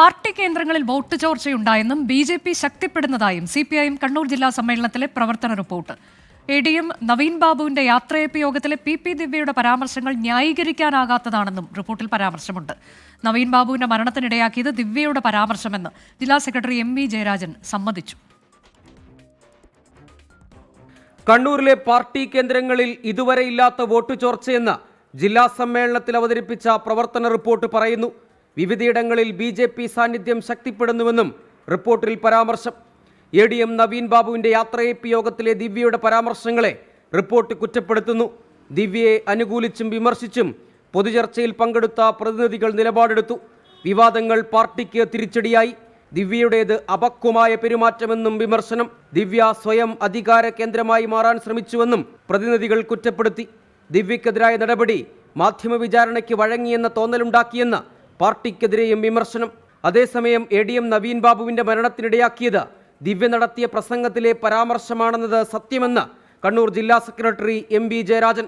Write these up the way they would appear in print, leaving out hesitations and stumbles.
Party കേന്ദ്രങ്ങളിൽ vote ചോർച്ചയുണ്ടായെന്നും BJP. ശക്തിപ്പെടുന്നതായും CPIM Kannur ജില്ലാ സമ്മേളനത്തിലെ പ്രവർത്തന റിപ്പോർട്ട്. ADM നവീൻ ബാബുവിന്റെ യാത്രയയപ്പ് യോഗത്തിലെ PP ദിവ്യയുടെ പരാമർശങ്ങൾ ന്യായീകരിക്കാനാകാത്തതാണെന്നും റിപ്പോർട്ടിൽ പരാമർശമുണ്ട്. നവീൻ ബാബുവിന്റെ മരണത്തിനിടയാക്കിയത് ദിവ്യയുടെ പരാമർശമെന്ന് ജില്ലാ സെക്രട്ടറി MV ജയരാജൻ സമ്മതിച്ചു. കണ്ണൂരിലെ പാർട്ടി കേന്ദ്രങ്ങളിൽ ഇതുവരെ ഇല്ലാത്ത വോട്ട് ചോർച്ചയെന്ന് ജില്ലാ സമ്മേളനത്തിൽ അവതരിപ്പിച്ച പ്രവർത്തന റിപ്പോർട്ട് പറയുന്നു. വിവിധയിടങ്ങളിൽ BJP സാന്നിധ്യം ശക്തിപ്പെടുന്നുവെന്നും റിപ്പോർട്ടിൽ പരാമർശം. ADM നവീൻ ബാബുവിന്റെ യാത്രയയപ്പ് യോഗത്തിലെ ദിവ്യയുടെ പരാമർശങ്ങളെ റിപ്പോർട്ട് കുറ്റപ്പെടുത്തുന്നു. ദിവ്യയെ അനുകൂലിച്ചും വിമർശിച്ചും പൊതുചർച്ചയിൽ പങ്കെടുത്ത പ്രതിനിധികൾ നിലപാടെടുത്തു. വിവാദങ്ങൾ പാർട്ടിക്ക് തിരിച്ചടിയായി. ദിവ്യയുടേത് അപക്വമായ പെരുമാറ്റമെന്നും വിമർശനം. ദിവ്യ സ്വയം അധികാര കേന്ദ്രമായി മാറാൻ ശ്രമിച്ചുവെന്നും പ്രതിനിധികൾ കുറ്റപ്പെടുത്തി. ദിവ്യക്കെതിരായ നടപടി മാധ്യമ വിചാരണയ്ക്ക് വഴങ്ങിയെന്ന തോന്നലുണ്ടാക്കിയെന്ന് പാർട്ടിക്കെതിരെയും വിമർശനം. അതേസമയം ADM നവീൻ ബാബുവിന്റെ മരണത്തിനിടയാക്കിയത് ദിവ്യ നടത്തിയ പ്രസംഗത്തിലെ പരാമർശമാണെന്നത് സത്യമെന്ന് കണ്ണൂർ ജില്ലാ സെക്രട്ടറി MV ജയരാജൻ.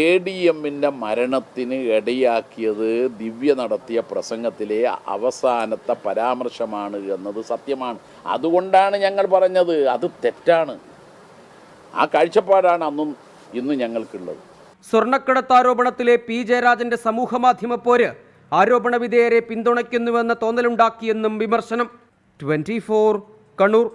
ADMന്റെ മരണത്തിന് ഇടയാക്കിയത് ദിവ്യ നടത്തിയ പ്രസംഗത്തിലെ അവസാനത്തെ പരാമർശമാണ് എന്നത് സത്യമാണ്. അതുകൊണ്ടാണ് ഞങ്ങൾ പറഞ്ഞത് അത് തെറ്റാണ്. ആ കാഴ്ചപ്പാടാണ് അന്നും ഇന്നും ഞങ്ങൾക്കുള്ളത്. സ്വർണ്ണക്കടത്ത് ആരോപണത്തിലെ P ജയരാജന്റെ സമൂഹമാധ്യമ പോര് ആരോപണ വിധേയരെ പിന്തുണയ്ക്കുന്നുവെന്ന തോന്നലുണ്ടാക്കിയെന്നും വിമർശനം. 24 കണ്ണൂർ.